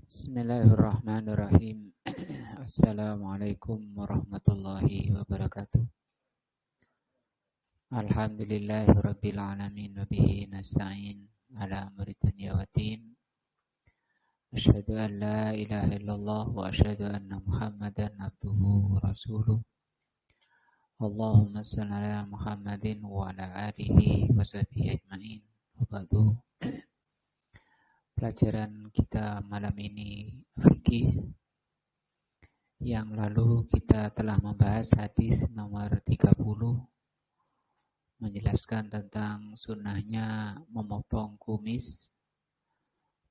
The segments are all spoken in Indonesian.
Bismillahirrahmanirrahim. Assalamualaikum warahmatullahi wabarakatuh. Alhamdulillahirabbil alamin wa bihi nasta'in ala amri dunya waddin. Asyhadu an la ilaha illallah wa asyhadu anna Muhammadan abduhu wa rasuluh. Allahumma shalli ala Muhammadin wa ala alihi wa sahbihi ajmain. Wa ba'du. Pelajaran kita malam ini fikih. Yang lalu kita telah membahas hadis nomor 30 menjelaskan tentang sunnahnya memotong kumis,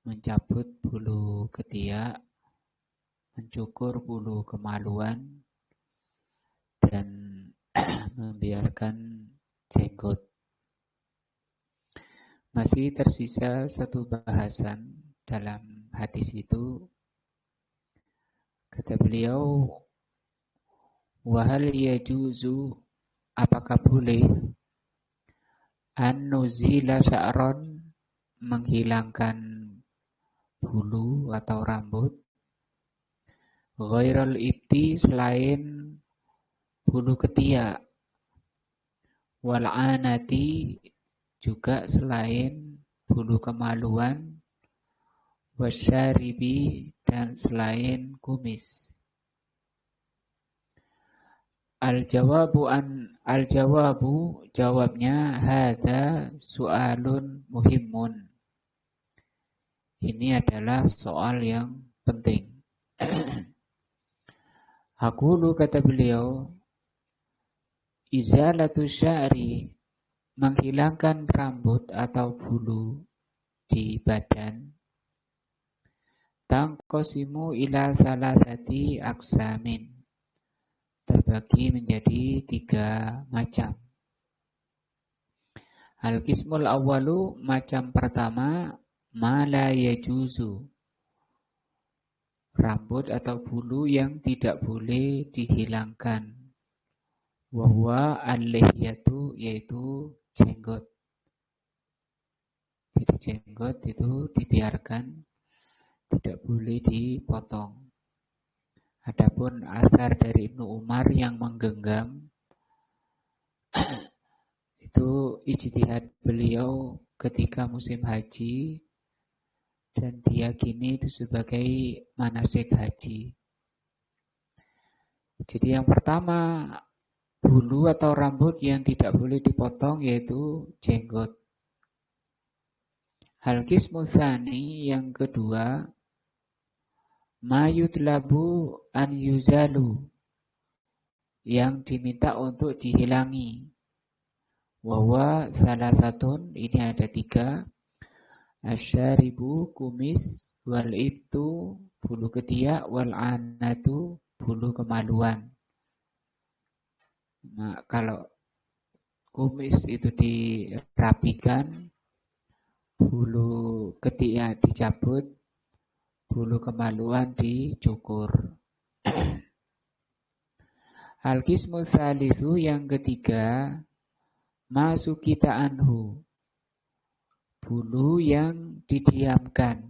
mencabut bulu ketiak, mencukur bulu kemaluan, dan membiarkan jenggot. Masih tersisa satu bahasan dalam hadis itu. Kata beliau, wahal yajuzu, apakah boleh an-nuzila sya'ron, menghilangkan bulu atau rambut, ghairal ibti, selain bulu ketiak, wal anati, juga selain bulu kemaluan, wasyaribi, dan selain kumis. Al-jawabu, jawabnya, hadza su'alun muhimun. Ini adalah soal yang penting. Aqulu, kata beliau, izalatu sya'ri, menghilangkan rambut atau bulu di badan, tangqasimu ila salasati aksamin, terbagi menjadi 3 macam. Al-qismul awwalu, macam pertama, ma la yajuzu, rambut atau bulu yang tidak boleh dihilangkan. Wa huwa al-lihyatu, yaitu jenggot. Jadi jenggot itu dibiarkan, tidak boleh dipotong. Adapun asar dari Ibnu Umar yang menggenggam, itu ijtihad beliau ketika musim haji, dan diyakini itu sebagai manasik haji. Jadi yang pertama, bulu atau rambut yang tidak boleh dipotong yaitu jenggot. Al-qismu tsani, yang kedua, ma yutlabu an yuzalu, yang diminta untuk dihilangi. Wa salasatun, ini ada 3. Asyaribu, kumis, wal ibtu, bulu ketiak, wal anatu, bulu kemaluan. Nah, kalau kumis itu dirapikan, bulu ketiak dicabut, bulu kemaluan dicukur. Al-qismu tsalitsu, yang ketiga, masukita anhu, bulu yang didiamkan,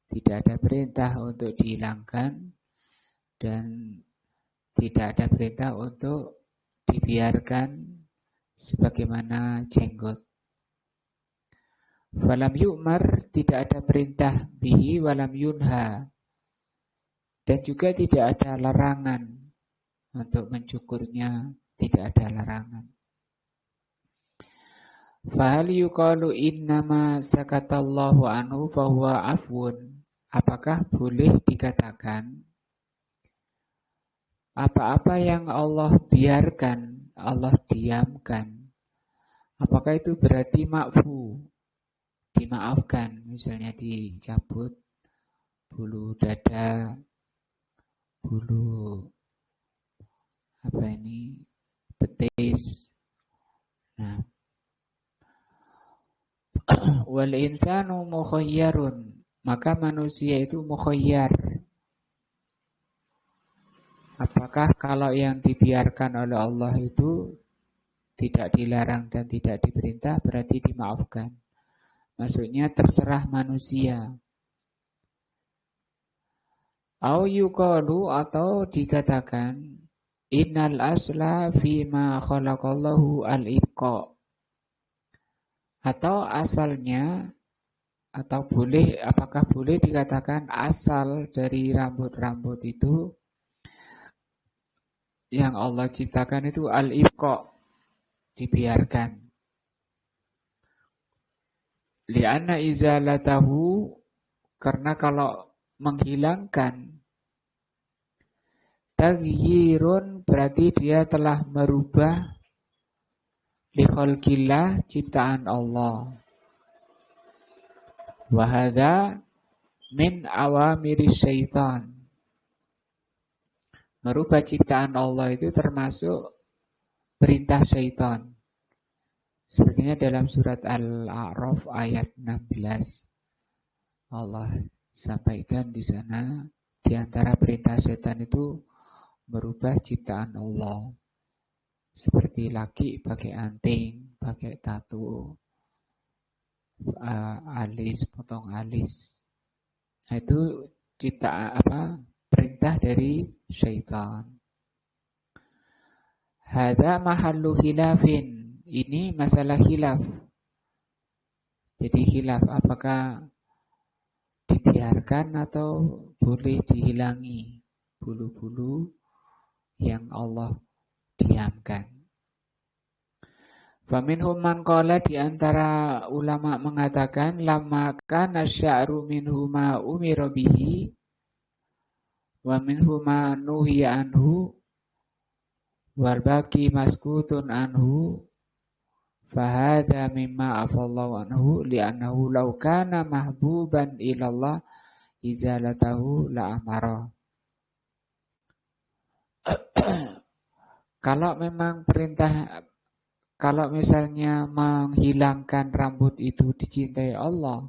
tidak ada perintah untuk dihilangkan dan tidak ada perintah untuk dibiarkan sebagaimana jenggot. Walam yu'mar, tidak ada perintah, bihi walam yunha, dan juga tidak ada larangan untuk mencukurnya, tidak ada larangan. Fahal yuqalu innama sakatallahu anhu fahuwa afwun, apakah boleh dikatakan apa-apa yang Allah biarkan, Allah diamkan, apakah itu berarti ma'fu, dimaafkan? Misalnya dicabut bulu dada, bulu betis. Nah, wal insanu mukhayyarun, maka manusia itu mukhayyar. Apakah kalau yang dibiarkan oleh Allah itu tidak dilarang dan tidak diperintah berarti dimaafkan? Maksudnya terserah manusia. Au yuqalu atau dikatakan innal asla fima khalaqallahu al-ibqa. Atau asalnya atau apakah boleh dikatakan asal dari rambut-rambut itu yang Allah ciptakan itu al-ibqa, dibiarkan. Li'anna izalatahu, karena kalau menghilangkan taghyirun berarti dia telah merubah li khalqillah, ciptaan Allah. Wa hadza min awamiris syaitan. Merubah ciptaan Allah itu termasuk perintah syaitan. Sepertinya dalam surat Al-A'raf ayat 16. Allah sampaikan di sana, di antara perintah syaitan itu merubah ciptaan Allah. Seperti laki pakai anting, pakai tato, alis, potong alis. Nah, itu perintah dari syaitan. Hada mahallu khilafin. Ini masalah khilaf. Jadi khilaf apakah dibiarkan atau boleh dihilangi bulu-bulu yang Allah diamkan. Faminhum man qala, di antara ulama mengatakan lamma kana sya'ru minhu ma umira bihi wa minhu ma nuhiya anhu wal baqi maskutun anhu fahadha mimma afallahu anhu li'annahu law kana mahbuban ilallah izalatahu la amara. Kalau misalnya menghilangkan rambut itu dicintai Allah,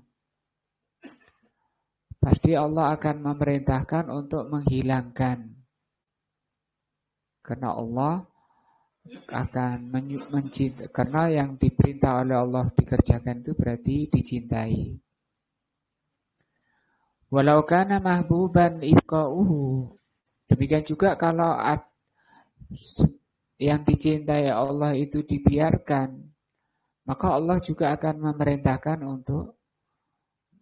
pasti Allah akan memerintahkan untuk menghilangkan. Karena Allah akan mencintai, karena yang diperintah oleh Allah dikerjakan itu berarti dicintai. Walau kana mahbuban ibqa'uhu. Demikian juga kalau yang dicintai Allah itu dibiarkan, maka Allah juga akan memerintahkan untuk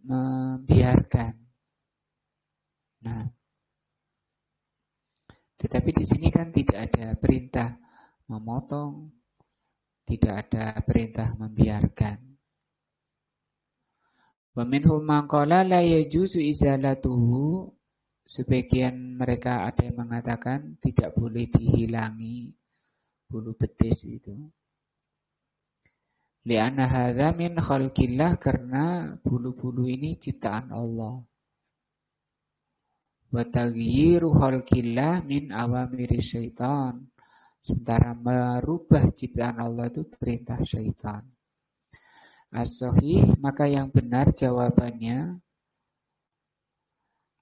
membiarkan. Nah, tetapi di sini kan tidak ada perintah memotong, tidak ada perintah membiarkan. Wa minhum man qala la yajuzu izalatuhu. Sebagian mereka ada yang mengatakan tidak boleh dihilangi bulu betis itu. Li'anna hadza min khalqillah, karena bulu-bulu ini ciptaan Allah. Wa taghyiru khalqillah min awamiri syaitan. Sementara merubah ciptaan Allah itu perintah syaitan. As-sahih, maka yang benar jawabannya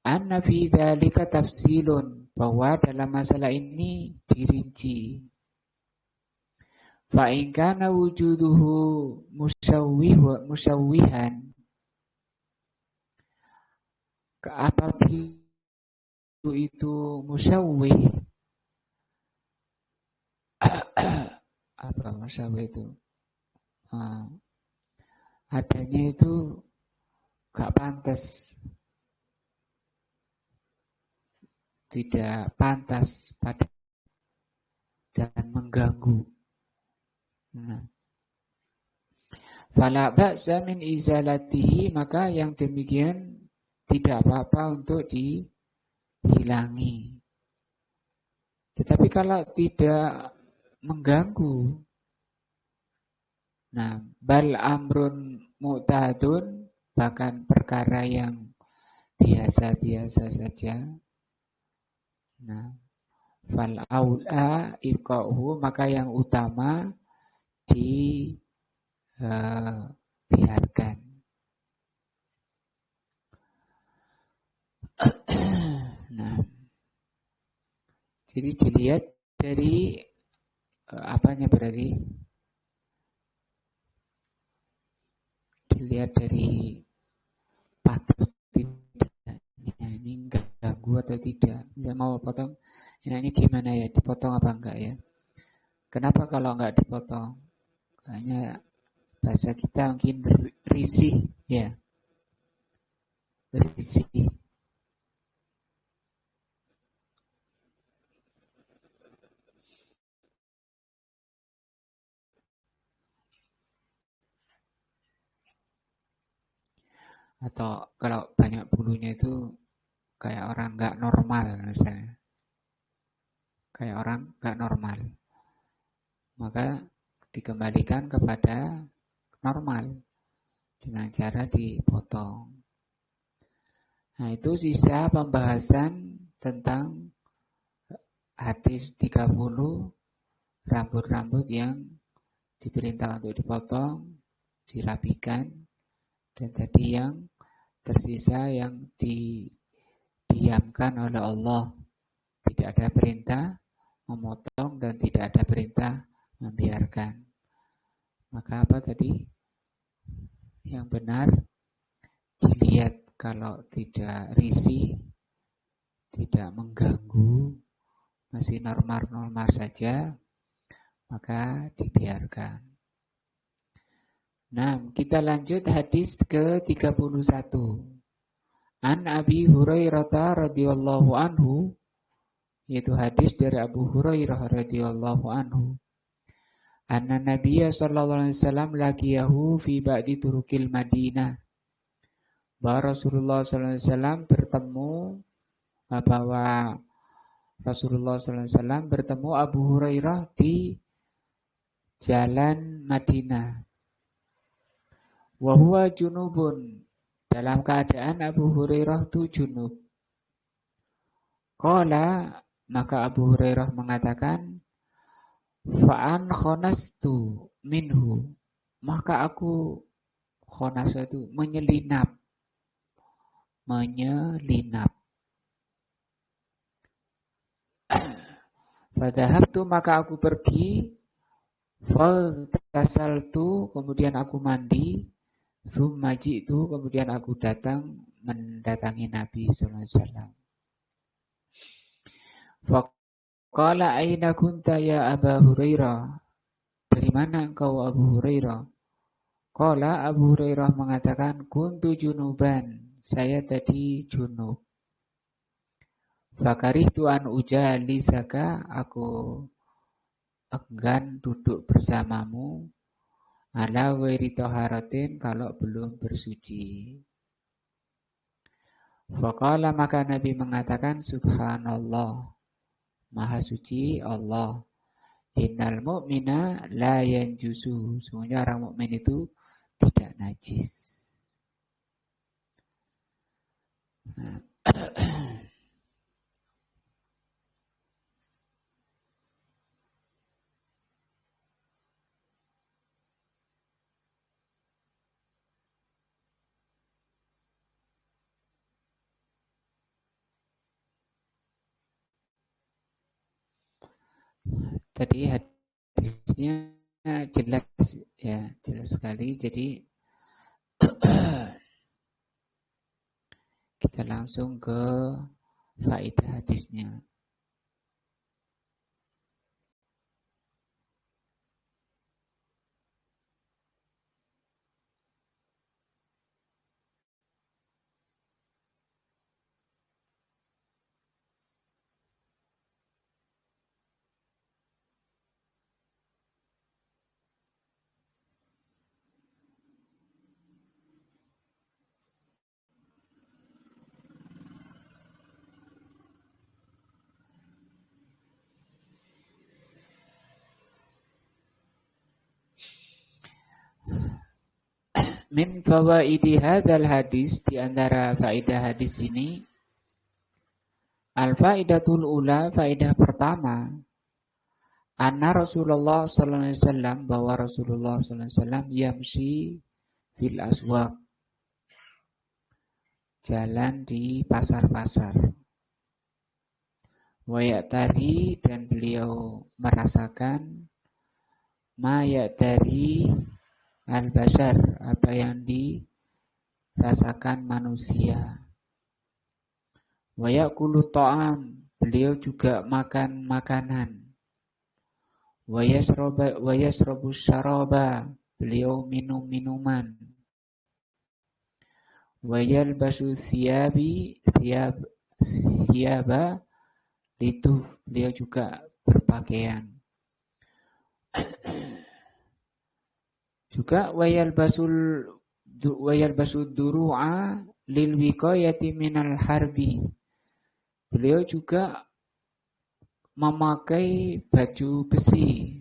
anna fi dzalika tafsilun, bahwa dalam masalah ini dirinci. Fa in kana wujuduhu musawwihan, apabila itu musawwih, apa musawwih itu? Adanya itu gak pantas, tidak pantas pada dan mengganggu. Nah, fala ba'sa min izalatihi, maka yang demikian tidak apa-apa untuk dihilangi. Tetapi kalau tidak mengganggu, nah, bal amrun mu'tadun, bahkan perkara yang biasa-biasa saja. Nah, fal aula ibqa'uhu, maka yang utama dibiarkan. Nah, jadi dilihat dari apanya berarti? Dilihat dari patas tidaknya, ini enggak ganggu mengganggu atau tidak. Misalnya mau potong, ini gimana ya, dipotong apa enggak ya? Kenapa kalau enggak dipotong? Kayaknya bahasa kita mungkin risih, ya, risih. Atau kalau banyak bulunya itu kayak orang nggak normal misalnya. Kayak orang nggak normal. Maka dikembalikan kepada normal dengan cara dipotong. Nah, itu sisa pembahasan tentang hadis 30, rambut-rambut yang diperintah untuk dipotong, dirapikan, dan tadi yang tersisa yang didiamkan oleh Allah. Tidak ada perintah memotong dan tidak ada perintah membiarkan. Maka apa tadi? Yang benar dilihat kalau tidak risih, tidak mengganggu, masih normal-normal saja, maka dibiarkan. Nah, kita lanjut hadis ke-31. An Abi Hurairah radhiyallahu anhu, yaitu hadis dari Abu Hurairah radhiyallahu anhu. Anna Nabiyya sallallahu alaihi wasallam laqiyahu fi ba'di turukil Madinah. Bahwa Rasulullah sallallahu alaihi wasallam bertemu Abu Hurairah di jalan Madinah. Wa huwa junubun, dalam keadaan Abu Hurairah itu junub. Qala, maka Abu Hurairah mengatakan, fa'an khonastu minhu, maka aku khonasa itu menyelinap. Fadhahabtu, maka aku pergi. Faltasaltu, kemudian aku mandi. Tsumma ji'tu, kemudian aku mendatangi Nabi sallallahu alaihi wasallam. Faqala aina kunta ya Aba Hurairah, dari mana engkau Abu Hurairah? Qala, Abu Hurairah mengatakan, kuntu junuban, saya tadi junub. Fakarihtu an ujalisaka, aku enggan duduk bersamamu. Ala ghairi taharatin, kalau belum bersuci. Faqala, maka Nabi mengatakan, subhanallah, maha suci Allah. Innal mu'mina la yanjusu, sesungguhnya orang mukmin itu tidak najis. Nah. Tadi hadisnya jelas ya, jelas sekali. Jadi kita langsung ke faedah hadisnya. Min fawaidi hadzal hadis, di antara faedah hadis ini, al-faidatul ula, faedah pertama, anna Rasulullah sallallahu alaihi wasallam, bahwa Rasulullah sallallahu alaihi wasallam yamshi fil aswaq, jalan di pasar-pasar. Wa ya'tari, dan beliau merasakan ma ya'tari al-bashar, apa yang dirasakan manusia. Wa ya'kulu ta'am, beliau juga makan makanan. Wa yashrabu syaraba, beliau minum minuman. Wa yalbasu thiyaba itu, beliau juga berpakaian. Juga wayal basul duru'a lil wiqayati minal harbi. Beliau juga memakai baju besi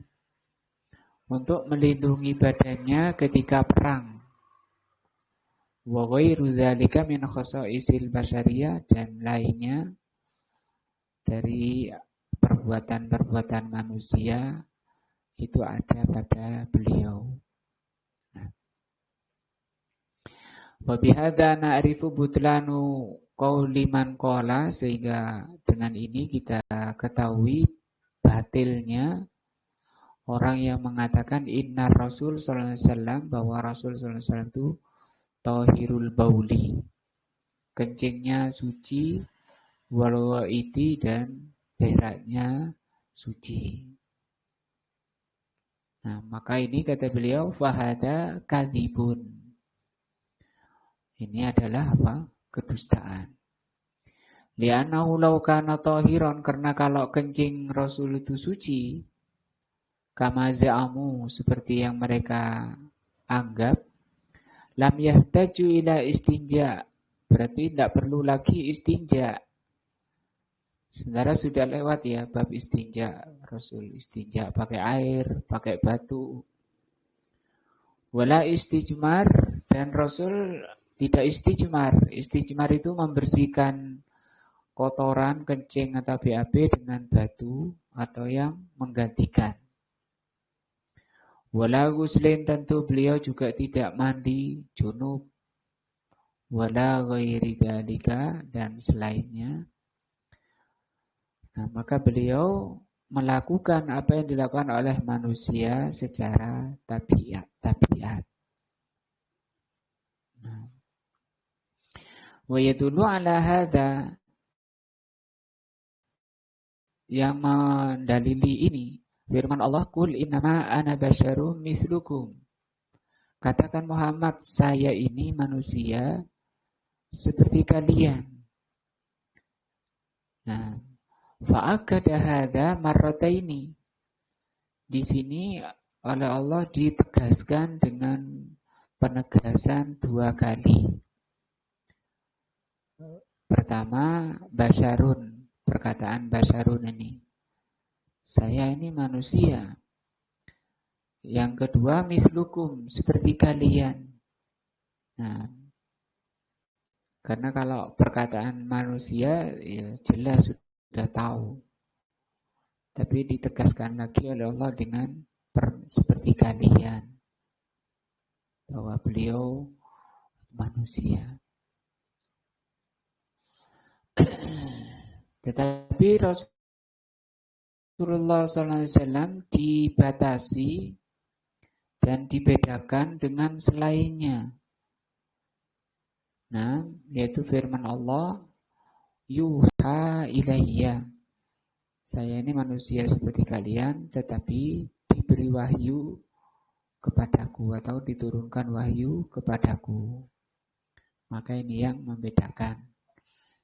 untuk melindungi badannya ketika perang. Wa ghairu dzalika min khasaisil basyariyah, dan lainnya dari perbuatan-perbuatan manusia itu ada pada beliau. Wa bihadza na'rifu butlanu qauli man qala, sehingga dengan ini kita ketahui batilnya orang yang mengatakan inna Rasul sallallahu alaihi wasallam, bahwa Rasul sallallahu alaihi wasallam itu tahirul bauli, kencingnya suci, walwaiti, dan beraknya suci. Nah, maka ini kata beliau fahada kadzibun. Ini adalah apa? Kedustaan. Li'annahu law kana tahiran, karena kalau kencing Rasul itu suci, kama za'amu, seperti yang mereka anggap, lam yahtaju ila istinja, berarti tidak perlu lagi istinja. Sebenarnya sudah lewat ya bab istinja. Rasul istinja pakai air, pakai batu. Wala istijmar, dan Rasul tidak istijmar. Istijmar itu membersihkan kotoran, kencing atau BAB dengan batu atau yang menggantikan. Wala ghuslin, tentu beliau juga tidak mandi junub. Wala ghairi dzalika, dan selainnya. Nah, maka beliau melakukan apa yang dilakukan oleh manusia secara tabiat. Nah, wa yadullu ala hadza, yang mendalili ini firman Allah, qul innama ana basyarum mislukum. Katakan Muhammad, saya ini manusia seperti kalian. Nah, fa'akada hadza marrataini. Di sini oleh Allah ditegaskan dengan penegasan 2 kali. Pertama, basyarun, perkataan basyarun ini, saya ini manusia. Yang kedua, mislukum, seperti kalian. Nah, karena kalau perkataan manusia ya jelas sudah tahu. Tapi ditegaskan lagi oleh Allah dengan seperti kalian, bahwa beliau manusia. Tetapi Rasulullah SAW dibatasi dan dibedakan dengan selainnya. Nah, yaitu firman Allah, yuha ilayya, saya ini manusia seperti kalian, tetapi diberi wahyu kepadaku, atau diturunkan wahyu kepadaku. Maka ini yang membedakan.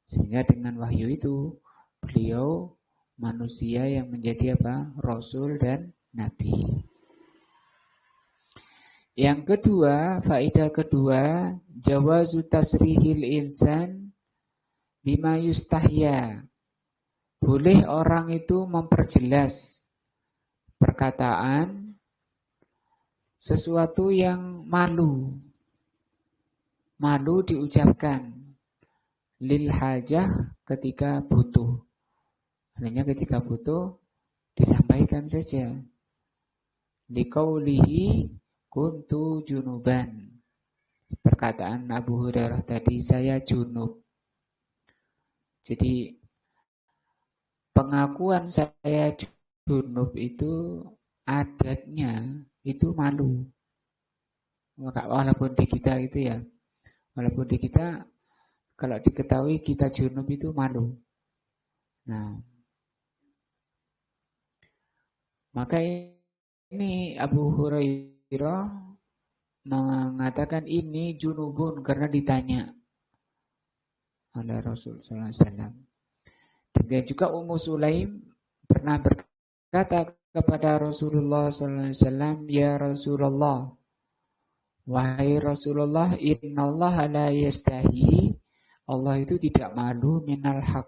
Sehingga dengan wahyu itu, beliau manusia yang menjadi apa? Rasul dan Nabi. Yang kedua, faedah kedua, jawazu tasrihil insan bima yustahya. Boleh orang itu memperjelas perkataan sesuatu yang malu. Malu diucapkan lil hajah, ketika butuh. Hanya ketika butuh disampaikan saja. Liqaulihi kuntu junuban. Perkataan Abu Hurairah tadi, saya junub. Jadi pengakuan saya junub itu adatnya itu malu. Maka walaupun di kita itu ya, walaupun di kita kalau diketahui kita junub itu malu. Nah, maka ini Abu Hurairah mengatakan ini junubun karena ditanya oleh Rasul sallallahu alaihi wasallam. Dan juga Ummu Sulaim pernah berkata kepada Rasulullah sallallahu alaihi wasallam, "Ya Rasulullah, wahai Rasulullah, innallaha la yastahi." Allah itu tidak malu minal haq,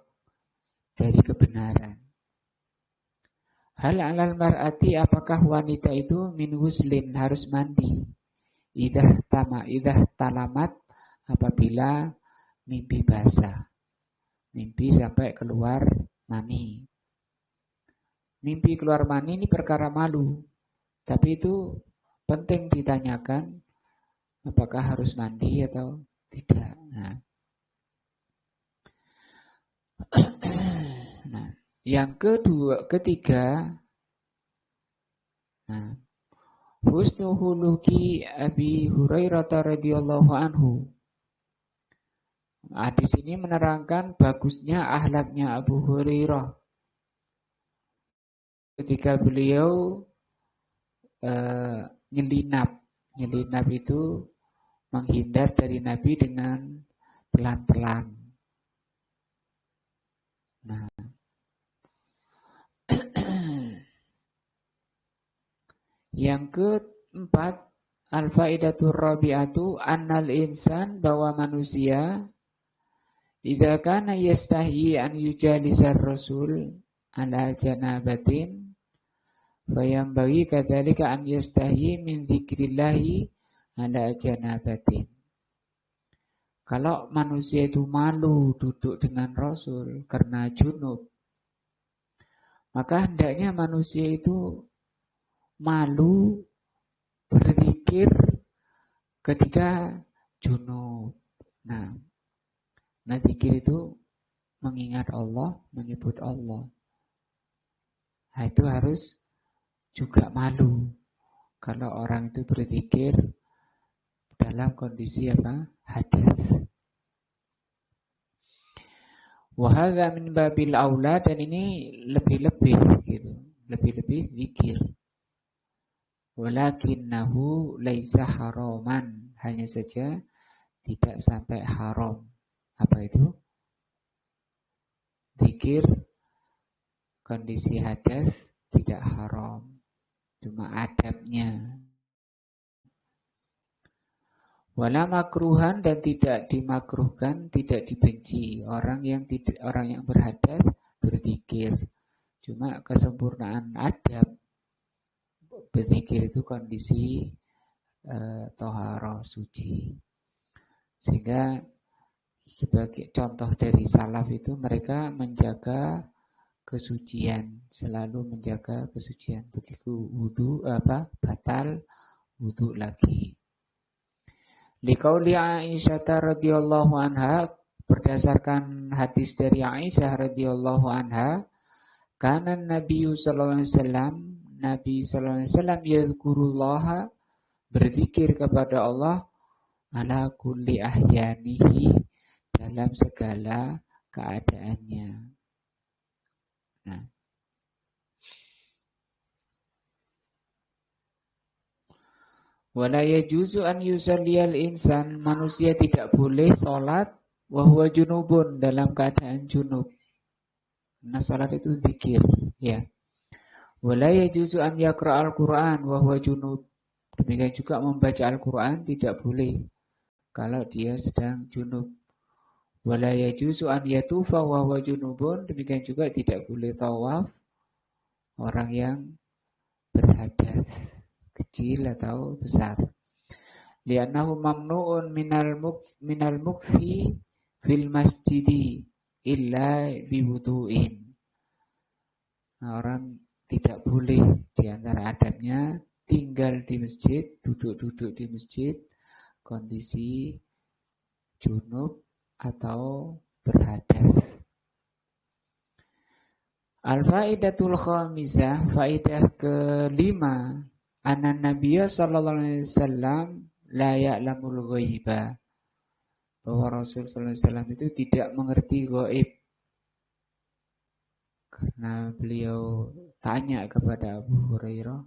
dari kebenaran. Hal alal mar'ati, apakah wanita itu min huslin, harus mandi. Idah talamat, apabila mimpi basah. Mimpi sampai keluar mani. Mimpi keluar mani ini perkara malu. Tapi itu penting ditanyakan apakah harus mandi atau tidak. Nah, yang ketiga, husnu huluki Abi Hurairah radhiyallahu anhu. Di sini menerangkan bagusnya akhlaknya Abu Hurairah ketika beliau nyelinap. Nyelinap itu menghindar dari Nabi dengan pelan-pelan. Nah, yang keempat, al-faidatur rabi'atu annal insan, bahwa manusia idza kana yastahi an yujalisar rasul ala janabatin fayambaghi kadzalika an yastahi min dzikrillahi ala janabatin. Kalau manusia itu malu duduk dengan Rasul karena junub, maka hendaknya manusia itu malu berzikir ketika junub. Nah, zikir itu mengingat Allah, menyebut Allah. Nah, itu harus juga malu kalau orang itu berzikir dalam kondisi apa? Hadas. Wahadha min babil aula, dan ini lebih-lebih gitu, lebih-lebih zikir. Walakinnahu laisa haraman, hanya saja tidak sampai haram. Apa itu? Zikir kondisi hadas tidak haram, cuma adabnya. Wala makruhan, dan tidak dimakruhkan, tidak dibenci orang yang berhadas berzikir. Cuma kesempurnaan adab berzikir itu kondisi toharo, suci. Sehingga sebagai contoh dari salaf itu mereka menjaga kesucian, selalu menjaga kesucian. Begitu wudu batal wudu lagi. Liqauli Aisyah radhiyallahu anha, berdasarkan hadis dari Aisyah radhiyallahu anha, kana Nabi sallallahu alaihi wasallam, Nabi sallallahu alaihi wasallam yazkurullaha, berzikir kepada Allah, ala kulli ahyanihi, dalam segala keadaannya. Nah, wala yajuzu an yusalliyal insan, manusia tidak boleh sholat wa huwa junubun, dalam keadaan junub. Nah, sholat itu zikir, ya. Wala yajuzu an yaqra'al Qur'an wa huwa junub, demikian juga membaca Al-Qur'an tidak boleh kalau dia sedang junub. Wala yajuzu an yatufa wa huwa junubun, demikian juga tidak boleh tawaf orang yang berhadas, kecil atau besar. Li'annahu mamnu'un minal mukfi fil masjidi illa biwudu'in. Nah, orang tidak boleh, di antara adabnya tinggal di masjid, duduk-duduk di masjid kondisi junub atau berhadas. Al-faidatul khamisah, faidah kelima, anna Nabiya sallallahu alaihi wasallam la ya'lamul ghaiba, bahwa Rasul sallallahu alaihi wasallam itu tidak mengerti gaib. Karena beliau tanya kepada Abu Hurairah,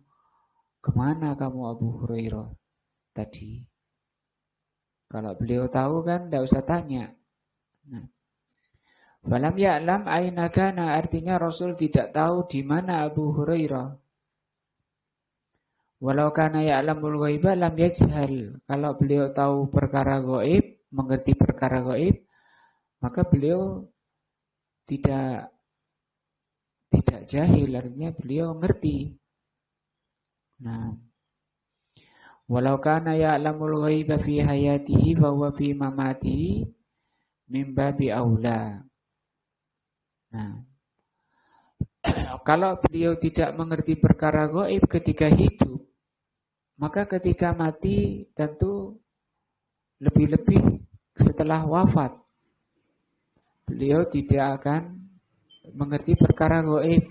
"Kemana kamu Abu Hurairah tadi?" Kalau beliau tahu kan tidak usah tanya. Nah, falam ya'lam aina kana, artinya Rasul tidak tahu di mana Abu Hurairah. Walau kana ya'lamul ghaiba lam yajhal. Kalau beliau tahu perkara gaib, mengerti perkara gaib, maka beliau tidak jahil, artinya beliau ngerti. Nah, walau kana ya'lamul ghaiba fi hayatihi fa huwa fi mamatihi min babi aula. Nah, kalau beliau tidak mengerti perkara gaib ketika hidup, maka ketika mati tentu lebih-lebih setelah wafat beliau tidak akan mengerti perkara gaib.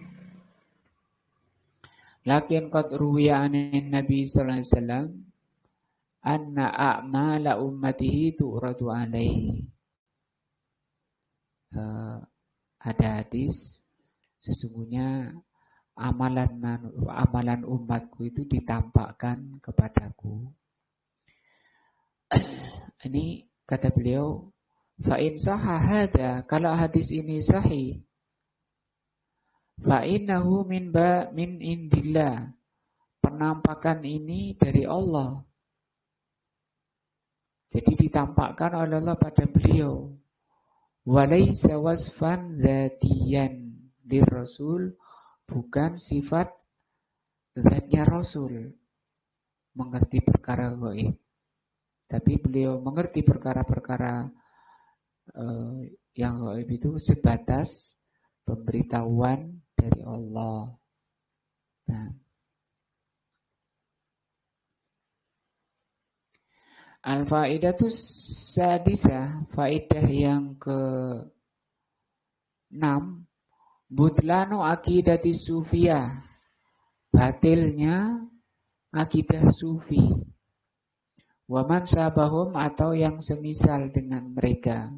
Lakin qad ruwiya anin Nabi sallallahu alaihi wasallam anna a'mala ummatihi tu'radu alaihi. Ada hadis, sesungguhnya amalan umatku itu ditampakkan kepadaku. Ini kata beliau, fa in sahha hada, kalau hadis ini sahih, fa innahu min indillah, penampakan ini dari Allah. Jadi ditampakkan oleh Allah pada beliau. Walaysa wasfan dzatiyan lirrasul, bukan sifat zatnya Rasul mengerti perkara gaib. Tapi beliau mengerti perkara-perkara yang gaib itu sebatas pemberitahuan dari Allah. Nah, al-faidatus sadisah, faidah yang ke-6, butlanu akidati sufiyah, batilnya akidah sufi, waman sabahum, atau yang semisal dengan mereka,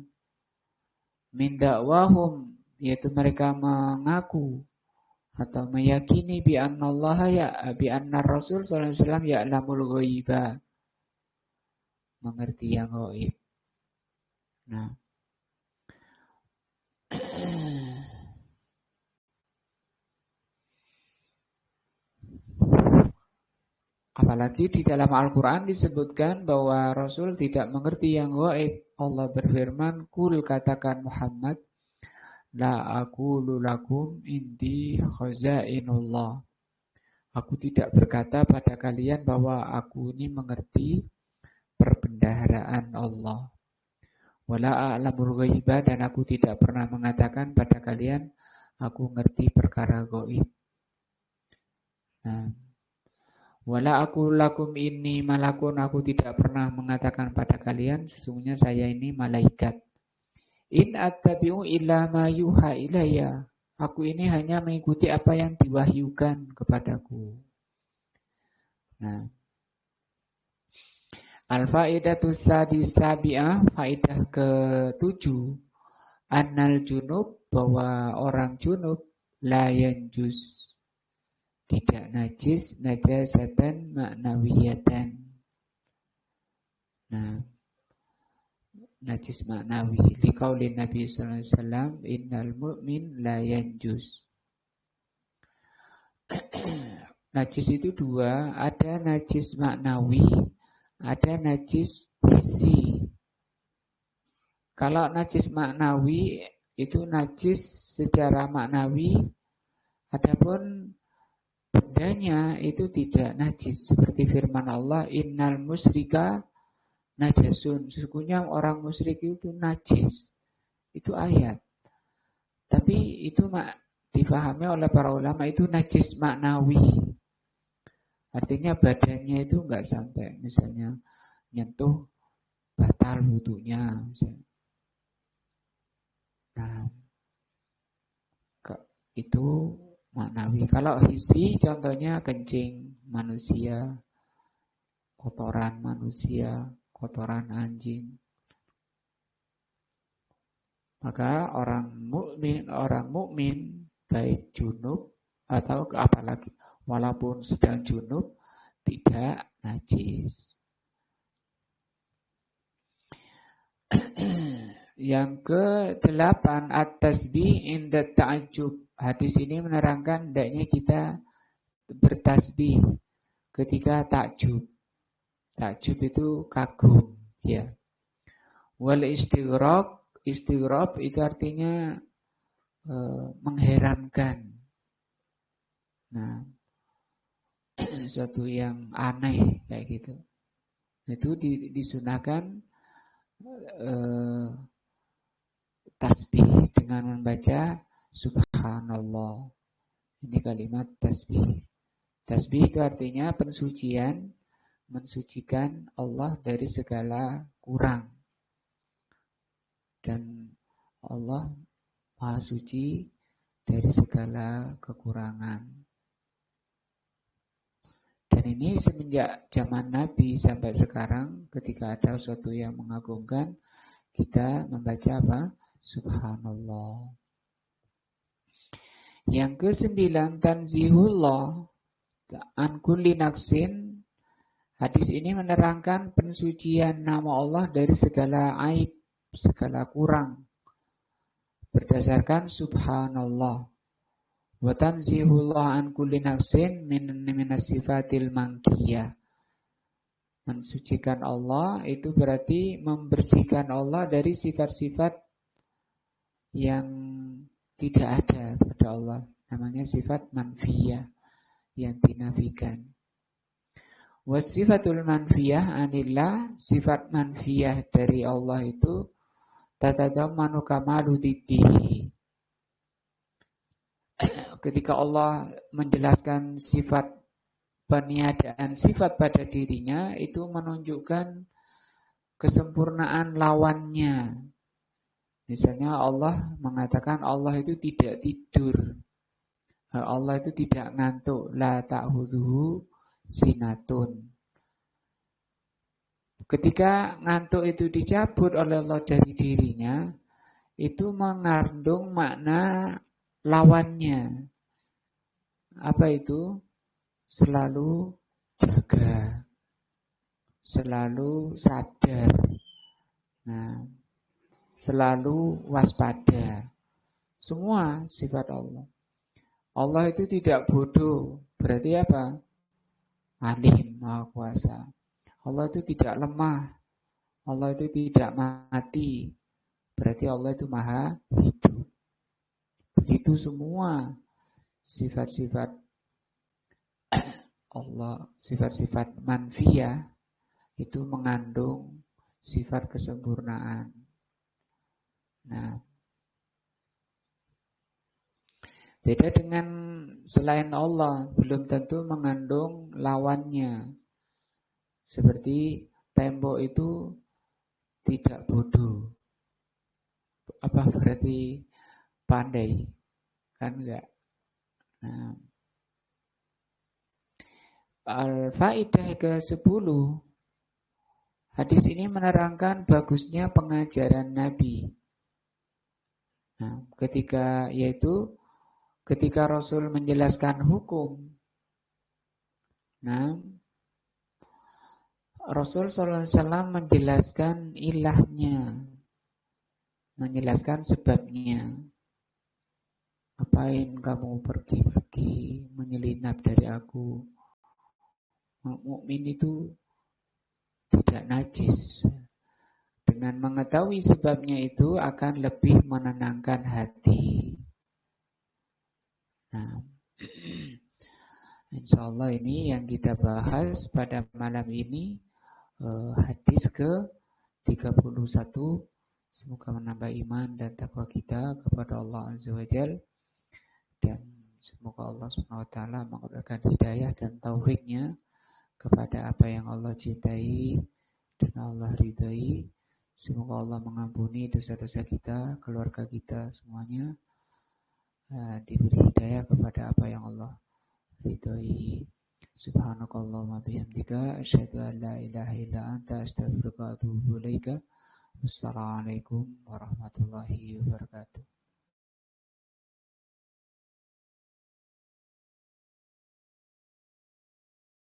min dakwahum, yaitu mereka mengaku atau meyakini bi annallaha bi anna Rasul sallallahu alaihi wasallam ya'lamul ghaiba, mengerti yang gaib. Nah, apalagi di dalam Al-Quran disebutkan bahwa Rasul tidak mengerti yang gaib. Allah berfirman, "Qul, katakan Muhammad, la aqulu lakum indi khazainullah." Aku tidak berkata pada kalian bahwa aku ini mengerti perbendaharaan Allah. Wala a'lamul ghaiba, dan aku tidak pernah mengatakan pada kalian aku ngerti perkara gaib. Nah, wala aqulu lakum inni malakun, aku tidak pernah mengatakan pada kalian sesungguhnya saya ini malaikat. In attabi'u illa ma yuha ilayya, aku ini hanya mengikuti apa yang diwahyukan kepadaku. Nah, al-faidatus sadisabi'ah, faidah ke-7, annal junub, bahwa orang junub la yanjus, tidak najis, najasatan maknawiyatan. Nah, najis maknawi, liqauli Nabi sallallahu alaihi wasallam, innal mu'min la yanjus. Najis itu dua, ada najis maknawi, ada najis hissi. Kalau najis maknawi itu najis secara maknawi, adapun bendanya itu tidak najis. Seperti firman Allah, innal musyrika najasun, sesungguhnya orang musyrik itu najis. Itu ayat. Tapi itu difahami oleh para ulama itu najis maknawi. Artinya badannya itu enggak sampai misalnya nyentuh batal wudunya misalnya. Nah, itu maknawi. Kalau hisi contohnya kencing manusia, kotoran manusia, kotoran anjing. Maka orang mukmin baik junub atau apalagi walaupun sedang junub tidak najis. Yang ke-8 at-tasbih inda ta'ajjub. Hadis ini menerangkan hendaknya kita bertasbih ketika takjub. Takjub itu kagum, ya. Wal istighrab itu artinya mengherankan. Nah, sesuatu yang aneh kayak gitu. Itu disunahkan tasbih dengan membaca subhanallah. Ini kalimat tasbih. Tasbih itu artinya pensucian, mensucikan Allah dari segala kurang. Dan Allah Maha Suci dari segala kekurangan. Dan ini semenjak zaman Nabi sampai sekarang, ketika ada sesuatu yang mengagumkan, kita membaca apa? Subhanallah. Yang ke-9, tanzihullah an kulli naqsin. Hadis ini menerangkan pensucian nama Allah dari segala aib, segala kurang. Berdasarkan subhanallah. Wa tanzihullah an kulli naqsin minas sifatil mangkiyah. Mensucikan Allah itu berarti membersihkan Allah dari sifat-sifat yang tidak ada pada Allah. Namanya sifat manfiyah, yang dinafikan. Wasifatul manfiyah anillah, sifat manfiyah dari Allah itu tatadammanu kamalu diddihi. Ketika Allah menjelaskan sifat peniadaan sifat pada dirinya, itu menunjukkan kesempurnaan lawannya. Misalnya Allah mengatakan Allah itu tidak tidur, Allah itu tidak ngantuk, la ta'khudhuhu sinatun. Ketika ngantuk itu dicabut oleh Allah dari dirinya, itu mengandung makna lawannya. Apa itu? Selalu jaga, selalu sadar, nah, selalu waspada. Semua sifat Allah. Allah itu tidak bodoh. Berarti apa? Alim, Maha Kuasa. Allah itu tidak lemah. Allah itu tidak mati. Berarti Allah itu maha hidup. Begitu semua sifat-sifat Allah, sifat-sifat manfiyah itu mengandung sifat kesempurnaan. Nah, beda dengan selain Allah, belum tentu mengandung lawannya. Seperti tembok itu tidak bodoh. Apa berarti pandai? Kan enggak. Nah, Al-Faidah ke-10. Hadis ini menerangkan bagusnya pengajaran Nabi. Nah, ketika Rasul menjelaskan hukum. Nah, Rasul SAW menjelaskan ilahnya, menjelaskan sebabnya. Ngapain kamu pergi-pergi menyelinap dari aku? Mukmin itu tidak najis. Dengan mengetahui sebabnya itu akan lebih menenangkan hati. Nah, insya Allah ini yang kita bahas pada malam ini, hadis ke-31. Semoga menambah iman dan takwa kita kepada Allah Azza wa Jalla. Dan semoga Allah SWT mengurangkan hidayah dan taufiknya kepada apa yang Allah cintai dan Allah ridhai. Semoga Allah mengampuni dosa-dosa kita, keluarga kita semuanya, diberi hidayah kepada apa yang Allah ridhai. Subhanakallahumma bihamdika asyhadu an la ilaha illa anta astaghfiruka wa atubu ilaika. Assalamualaikum warahmatullahi wabarakatuh.